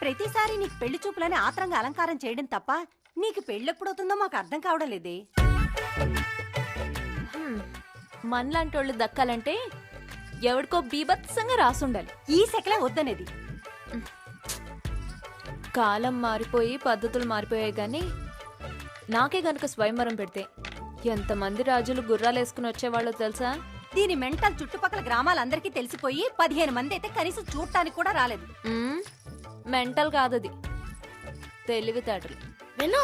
ప్రతిసారి నీకు పెళ్లి చూపులని ఆత్రంగా అలంకారం చేయడం తప్ప నీకు పెళ్ళెప్పుడవుతుందో మాకు అర్థం కావడం లేదే. మనలాంటోళ్ళు దక్కాలంటే ఎవడికో బీభత్సంగా రాసుండాలి. ఈ సెకలే వద్దనేది. కాలం మారిపోయి పద్ధతులు మారిపోయాయి గాని నాకే గనుక స్వయంవరం పెడితే ఎంతమంది రాజులు గుర్రాలేసుకుని వచ్చేవాళ్ళో తెలుసా? దీని మెంటల్ చుట్టుపక్కల గ్రామాలందరికీ తెలిసిపోయి 15 మంది అయితే కనీసం చూడటానికి కూడా రాలేదు. మెంటల్ కాదది, తెలివితేటలు. విను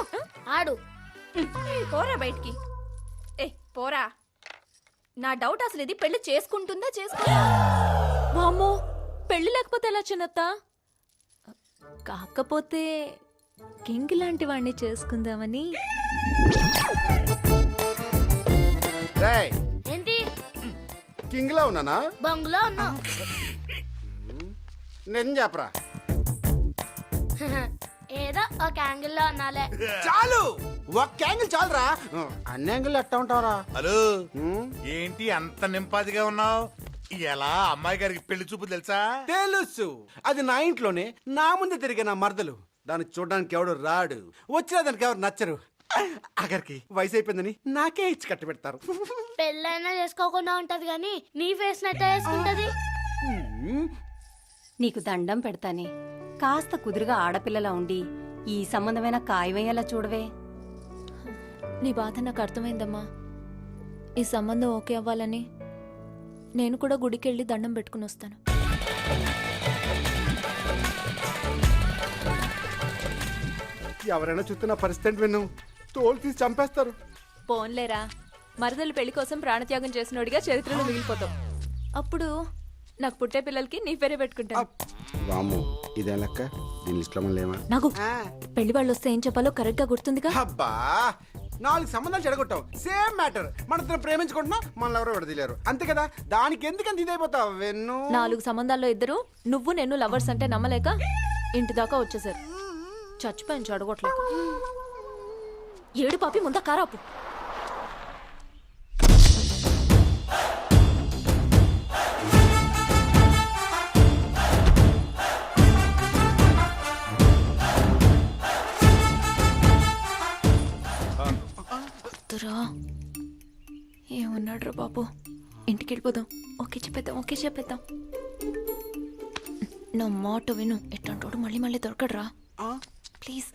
ఆడు. పోరా బయటికి. ఏ పోరా. నా డౌట్ అసలు ఇది పెళ్లి చేసుకుంటుందా వామ్మో, పెళ్లి లేకపోతే ఎలా చిన్నత్త? కాకపోతే కింగ్ లాంటి వాడిని చేసుకుందామని. ఏంటి కింగ్ లా ఉన్నానా? బంగ్లా ఉన్నా. నేను చెప్పరా. ఏదో ఒక యాంగిల్ లో ఉన్నాలే. చాలు, ఒక్క యాంగిల్ చాలురా. అన్ని యాంగిల్ ఎట్టా ఉంటావరా? హలో, ఏంటి అంత నింపాదిగా ఉన్నావు? ఎలా అమ్మాయి గారికి పెళ్లి చూపు తెలుసా? తెలుసు. అది నా ఇంట్లోనే నా ముందు తిరిగే నా మరదలు. దాన్ని చూడడానికి ఎవడు రాడు, వచ్చినా దానికి ఎవరు నచ్చరు. అక్కడికి వయసు అయిపోయిందని నాకే ఇచ్చి కట్టి పెడతారు. పెళ్ళైనా చేసుకోకుండా ఉంటది గాని నీ ఫేస్ నట్ట వేసుకుంటది. నీకు దండం పెడతానే, కాస్త కుదురుగా ఆడపిల్లలా ఉండి ఈ సంబంధమైన ఖాయమయ్యేలా చూడవే. నీ బాధ నాకు అర్థమైందమ్మా. ఈ సంబంధం ఓకే అవ్వాలని నేను కూడా గుడికెళ్ళి దండం పెట్టుకుని వస్తాను. ఎవరైనా చూస్తే నా పరిస్థితి విన్ను తోలు తీసి చంపేస్తారు. పోన్లేరా, మరదలు పెళ్లి కోసం ప్రాణత్యాగం చేసినోడిగా చరిత్రలో మిగిలిపోతావు. అప్పుడు నాకు పుట్టే పిల్లలకి నీ పేరే పెట్టుకుంటాను. వాము, ఇదే లెక్క. దీని లిస్ట్ లో లేవా? నాకు పెళ్లి వాళ్ళు వస్తే ఏం చెప్పాలో కరెక్ట్ గా గుర్తుందిగా. అబ్బా, 4 సంబంధాలు చెడగొట్టావు. Same matter. మన ప్రేమించుకుంటున్నాం, మనల్ని ఎవరో విడదీలేరు, అంతే కదా. దానికి ఎందుకంత ఇదైపోతావు వెన్ను? 4 సంబంధాల్లో ఇద్దరు నువ్వు నేను లవర్స్ అంటే నమ్మలేక ఇంటి దాకా వచ్చేసారు. చచ్చిపోయాను చెడగొట్టలేక. ఏడు పాపి ముందా కారాపు. ఏమన్నాడు రా బాబు? ఇంటికి వెళ్ళిపోదాం. ఓకే చెప్పేద్దాం. నా మాట విను, ఎట్లాంటోడు మళ్ళీ మళ్ళీ దొరకడరా ప్లీజ్.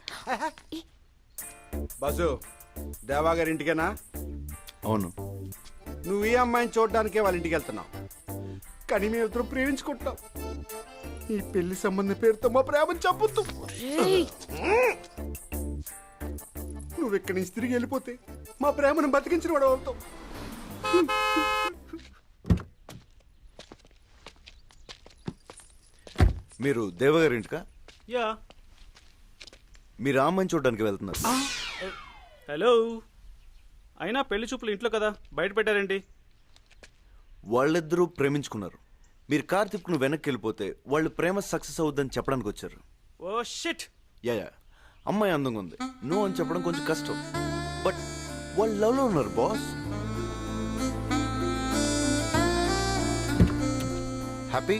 బాసు, దేవా గారి ఇంటికేనా? అవును. నువ్వు ఈ అమ్మాయిని చూడడానికే వాళ్ళ ఇంటికి వెళ్తున్నావు, కానీ మేము ఇద్దరు ప్రేమించుకుంటాం. ఈ పెళ్లి సంబంధం పేరుతో మా ప్రేమను చంపుతూ నువ్వు ఇక్కడి నుంచి తిరిగి వెళ్ళిపోతే మా ప్రేమను బతికించిన వాడు అవుతావు. మీరు దేవగారి ఇంటికా? యా. మీరు అమ్మాయిని చూడడానికి వెళ్తున్నారు. హలో, అయినా పెళ్లి చూపులు ఇంట్లో కదా, బయట పెట్టారేంటి? వాళ్ళిద్దరూ ప్రేమించుకున్నారు. మీరు కార్ తిప్పుకుని వెనక్కి వెళ్ళిపోతే వాళ్ళు ప్రేమ సక్సెస్ అవుద్దని చెప్పడానికి వచ్చారు. Oh shit. యా, అమ్మాయి అందంగా ఉంది, నో అని చెప్పడం కొంచెం కష్టం. బట్ వాళ్ళు లవ్ లో ఉన్నారు బాస్. హ్యాపీ?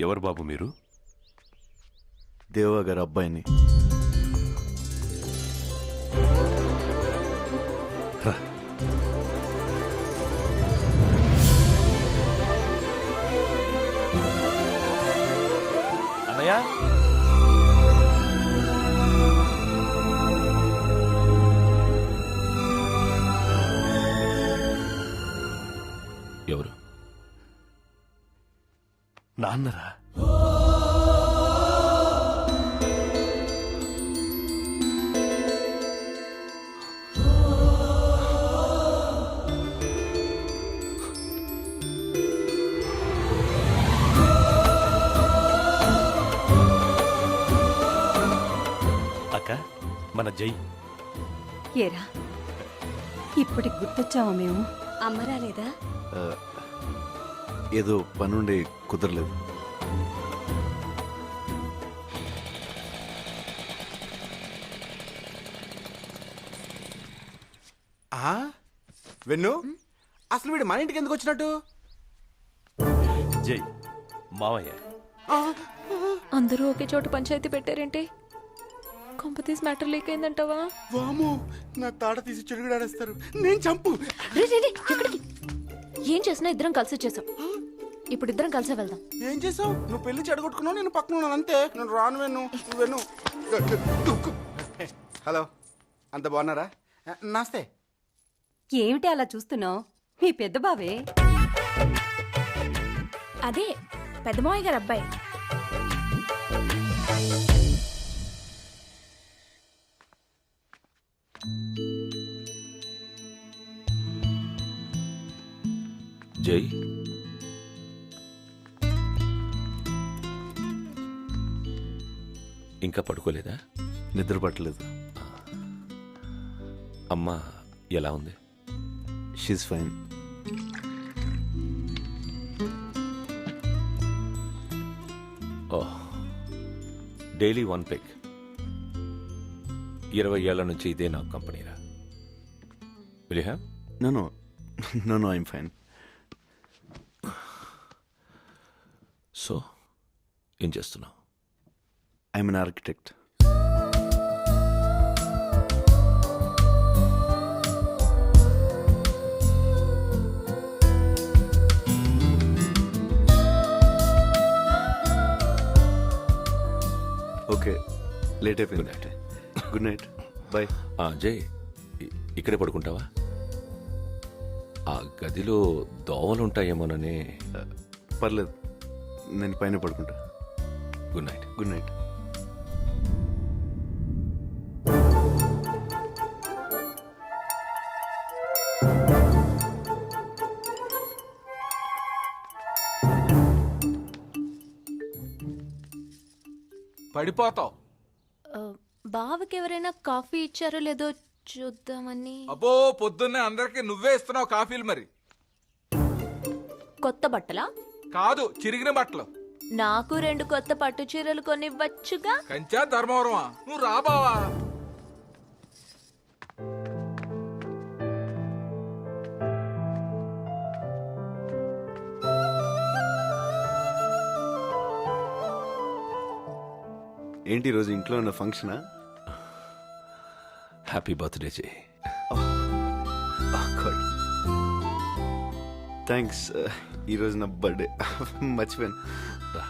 ఎవరు బాబు మీరు? దేవా గారి అబ్బాయిని. అన్నయ్య, ఎవరు? నాన్నరా? మన జై. ఏరా ఇప్పటికి గుర్తొచ్చావా మేము? అమ్మ రాలేదా? ఏదో పనుండి కుదరలేదు. ఆ? వెన్ను అసలు వీడు మన ఇంటికి ఎందుకు వచ్చినట్టు? జై మావయ్య. అందరూ ఒకే చోట పంచాయతీ పెట్టారేంటి? కొంపతీస్ మ్యాటర్ లీక్ అయిందంటావా? వాము, నా తాట తీసి చెడుగుడాడేస్తారు. నేను చంపు. రే, రే, రే, ఎక్కడికి? ఏం చేసినా ఇద్దరం కలిసి వచ్చేసాం. ఇప్పుడు ఇద్దరం కలిసే వెళ్దాం. ఏం చేసావు? నువ్వు పెళ్లి చెడగొట్టుకున్నావు, నేను పక్కన ఉన్నాను అంతే. నేను రాను వెన్ను. వెన్ను. హలో, అంత బాగున్నారా? నమస్తే. ఏమిటి అలా చూస్తున్నావు? మీ పెద్ద బావే. అదే పెద్దమావయ్య గారు అబ్బాయి. జై ఇంకా పడుకోలేదా? నిద్ర పట్టలేదు. అమ్మ ఎలా ఉంది? She's fine. Oh, daily 1 peg. 20 ఏళ్ల నుంచి ఇదే నా కంపెనీరా. Will you have? No no no no, I'm fine. So ఏం చేస్తున్నావు? I'm an architect. Okay, late అయిపోయింది. Good night, bye. జై, ఇక్కడే పడుకుంటావా? ఆ గదిలో దోవలుంటాయేమోనని. పర్లేదు, నేను పైన పడుకుంటా. Good night. Good night. పడిపోతావు. బావకి ఎవరైనా కాఫీ ఇచ్చారో లేదో చూద్దామని. అబ్బో, పొద్దున్నే అందరికి నువ్వే ఇస్తున్నావు కాఫీలు. మరి కొత్త బట్టలా? కాదు, చిరిగిన బట్టలు. నాకు 2 కొత్త పట్టు చీరలు కొనివ్వచ్చుగా. కంచా ధర్మవరమా? నువ్వు రాబావా? ఏంటి ఈరోజు ఇంట్లో ఉన్న ఫంక్షనా? హ్యాపీ బర్త్డే జై. థ్యాంక్స్. ఈరోజు నా బర్త్డే, మర్చిపోయాను. రా.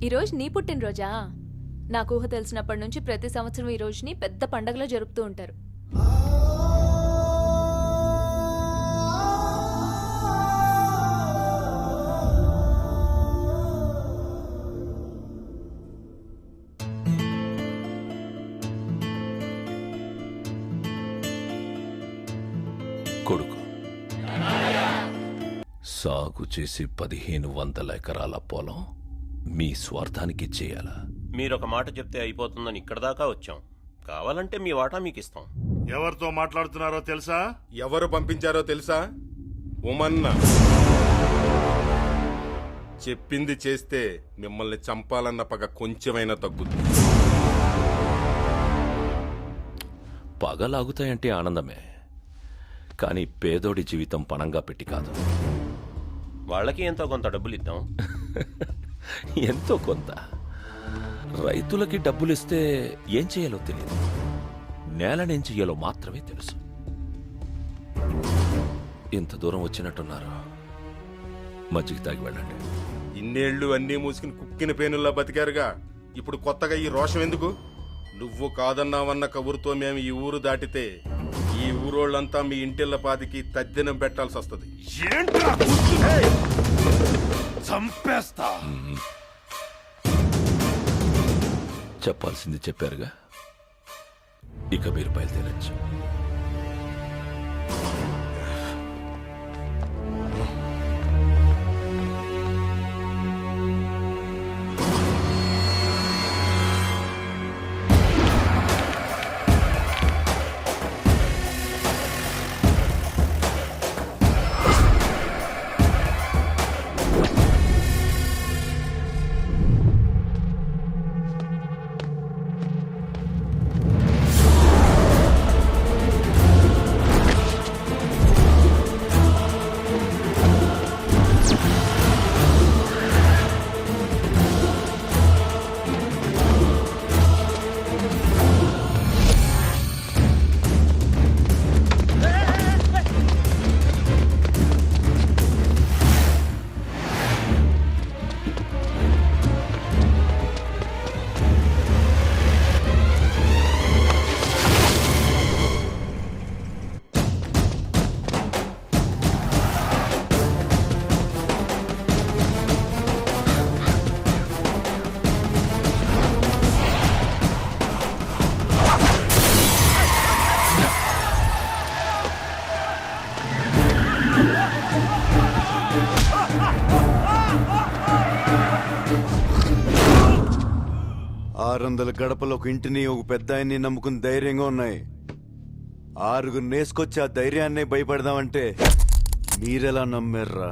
ఈరోజు నీ పుట్టినరోజా? నాకు ఊహ తెలిసినప్పటి నుంచి ప్రతి సంవత్సరం ఈ రోజుని పెద్ద పండగలో జరుపుతూ ఉంటారు. కొడుకు సాగు చేసి 1500 ఎకరాల పొలం మీ స్వార్థానికి చేయాలా? మీరొక మాట చెప్తే అయిపోతుందని ఇక్కడ దాకా వచ్చాం. కావాలంటే మీ వాటా మీకు ఇస్తాం. ఎవరితో మాట్లాడుతున్నారో తెలుసా? ఎవరు పంపించారో తెలుసా? ఉమన్న. చెప్పింది చేస్తే మిమ్మల్ని చంపాలన్న పగ కొంచెమైనా తగ్గుతుంది. పగలాగుతాయంటే ఆనందమే, కానీ పేదోడి జీవితం పణంగా పెట్టి కాదు. వాళ్ళకి ఎంతో కొంత డబ్బులు ఇద్దాం. ఎంతో కొంత. రైతులకి డబ్బులిస్తే ఏం చేయాలో తెలియదు, నేలనేం చెయ్యాలో మాత్రమే తెలుసు. ఇంత దూరం వచ్చినట్టున్నారు, మజ్జిగ తాగి వెళ్ళండి. ఇన్నేళ్లు అన్నీ మూసుకుని కుక్కిన పేనుల్లా బతికారుగా, ఇప్పుడు కొత్తగా ఈ రోషం ఎందుకు? నువ్వు కాదన్నావన్న కబురుతో మేము ఈ ఊరు దాటితే ఈ ఊరోళ్ళంతా మీ ఇంటిళ్ళ పాతికి తద్దినం పెట్టాల్సి వస్తుంది. చంపేస్తా. చెప్పాల్సింది చెప్పారుగా, ఇక మీరు బయలుదేరచ్చు. 600 గడపలు ఒక ఇంటిని ఒక పెద్ద ఆయన్ని నమ్ముకుని ధైర్యంగా ఉన్నాయి. 6 నేసుకొచ్చి ఆ ధైర్యాన్ని భయపడదామంటే మీరెలా నమ్మారా?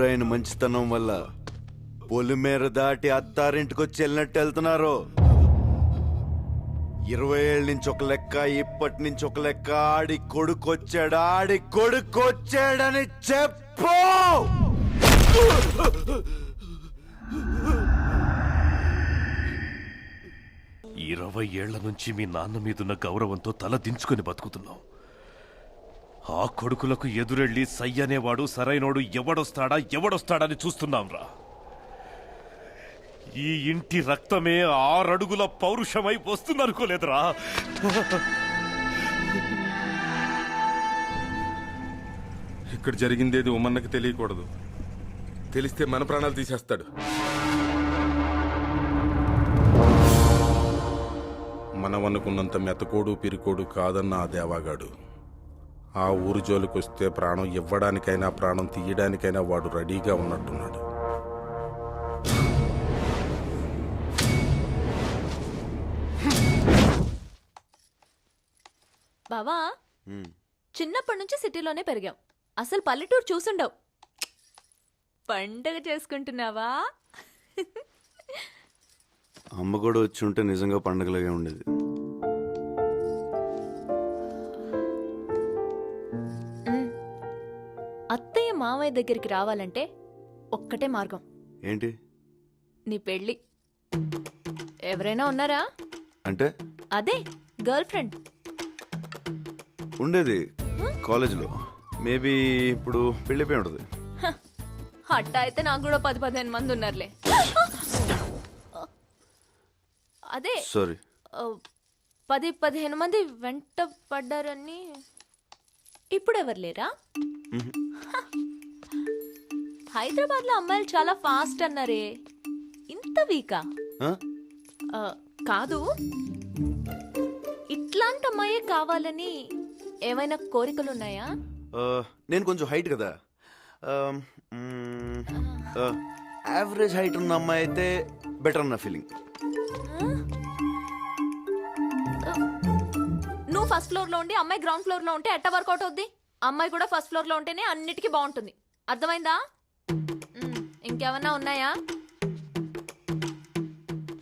ఆయన మంచితనం వల్ల పొలిమేర దాటి అత్తారింటికి వచ్చి వెళ్ళినట్టు వెళ్తున్నారు. 20 ఏళ్ళ నుంచి ఒక లెక్క, ఇప్పటి నుంచి ఒక లెక్క. ఆడి కొడుకొచ్చాడని చెప్పు. 20 ఏళ్ల నుంచి మీ నాన్న మీదున్న గౌరవంతో తల దించుకొని బతుకుతున్నావు. ఆ కొడుకులకు ఎదురెళ్ళి సై అనేవాడు సరైనోడు ఎవడొస్తాడని చూస్తున్నాంరా. ఈ ఇంటి రక్తమే 6 అడుగుల పౌరుషమై వస్తుందనుకోలేదురా. ఇక్కడ జరిగిందేది ఉమ్మన్నకి తెలియకూడదు. తెలిస్తే మన ప్రాణాలు తీసేస్తాడు. మనం అనుకున్నంత మెతకోడు పిరికోడు కాదన్న ఆ దేవాగాడు ఆ ఊరు జోలికొస్తే ప్రాణం ఇవ్వడానికైనా ప్రాణం తీయడానికైనా వాడు రెడీగా ఉన్నట్టున్నాడు. బావా, చిన్నప్పటి నుంచి సిటీలోనే పెరిగాం. అసలు పల్లెటూరు చూసుండవు. పండగ చేసుకుంటున్నావా? అమ్మ కూడా వచ్చి ఉంటే నిజంగా పండగలాగే ఉండేది. అత్తయ్య మామయ్య దగ్గరికి రావాలంటే ఒక్కటే మార్గం. ఏంటి? నీ పెళ్ళి. ఎవరైనా ఉన్నారా? అంటే అదే గర్ల్ ఫ్రెండ్ ఉండేది కాలేజీలో. మేబీ ఇప్పుడు పెళ్ళిపోయి ఉంటుంది. అట్టా అయితే నాకు కూడా 10-15 మంది ఉన్నారులే. అదే సారీ, 10-15 మంది వెంట పడ్డారని. ఇప్పుడు ఎవరు లేరా? హైదరాబాద్ లో అమ్మాయిలు చాలా ఫాస్ట్ అన్నారే, ఇంత వీకా? కాదు, ఇట్లాంటి అమ్మాయే కావాలని ఏమైనా కోరికలున్నాయా? నేను కొంచెం హైట్ కదా, యావరేజ్ హైట్ ఉన్న అమ్మాయి అయితే బెటర్ అన్న ఫీలింగ్. నువ్వు ఫస్ట్ ఫ్లోర్ లో ఉండి అమ్మాయి గ్రౌండ్ ఫ్లోర్ లో ఉంటే ఎట్ట వర్కౌట్ అవుద్ది? అమ్మాయి కూడా ఫస్ట్ ఫ్లోర్ లో ఉంటేనే అన్నిటికీ బాగుంటుంది. అర్థమైందా? ఇంకేమన్నా ఉన్నాయా?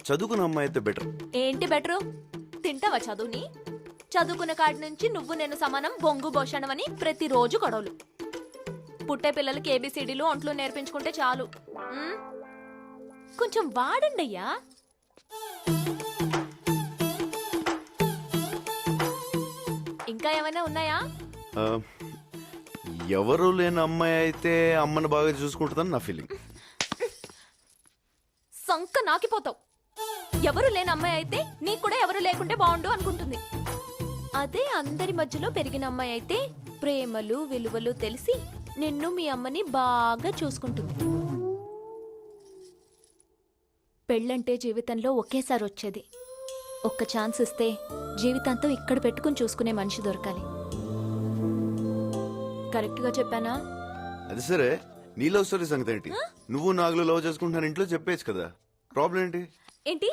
చదువుకున్న అమ్మాయి అయితే బెటర్. ఏంటి బెటరు? తింటావా చదువుని? చదువుకున్న కాడి నుంచి నువ్వు నేను సమానం, బొంగు భోషణం అని ప్రతిరోజు గొడవలు. పుట్టే పిల్లలకి ఏబిసిడీలు ఒంట్లు నేర్పించుకుంటే చాలు. కొంచెం వాడండి అయ్యా. ఇంకా ఏమైనా ఉన్నాయా? ఎవరు లేని అమ్మాయి అయితే అమ్మని బాగా చూసుకుంటుందని నా ఫీలింగ్. సంక నాకిపోతావు. ఎవరు లేని అమ్మాయి అయితే నీకు కూడా ఎవరు లేకుంటే బాగుండు అనుకుంటుంది. అదే అందరి మధ్యలో పెరిగిన అమ్మాయి అయితే ప్రేమలు విలువలు తెలిసి నిన్ను మీ అమ్మని బాగా చూసుకుంటుంది. పెళ్ళంటే జీవితంలో ఒకేసారి వచ్చేది. ఒక్క ఛాన్స్ ఇస్తే జీవితాంతం ఇక్కడ పెట్టుకుని చూసుకునే మనిషి దొరకాలి. కరెక్ట్ గా చెప్పానా? అది సరే, నీ లవ్ స్టోరీ సంగతి ఏంటి? నువ్వు నాగులు లవ్ చేసుకుంటున్నాను ఇంట్లో చెప్పేచ్చు కదా, ప్రాబ్లం ఏంటి? ఏంటి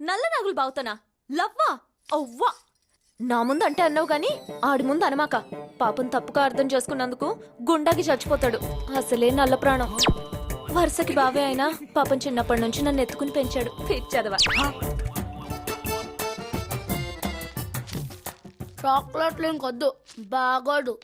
నల్ల నాగులు బావుతానా? లవ్వా? అవ్వా! నా ముందు అంటే అన్నావు గాని ఆడి ముందు అనమాక. పాపం తప్పుగా అర్థం చేసుకున్నందుకు గుండాకి చచ్చిపోతాడు. అసలే నల్ల ప్రాణం. వరుసకి బావే అయినా పాపం చిన్నప్పటి నుంచి నన్ను ఎత్తుకుని పెంచాడు. చదవా చాక్లెట్లు ఇంకొద్దు, బాగోడు.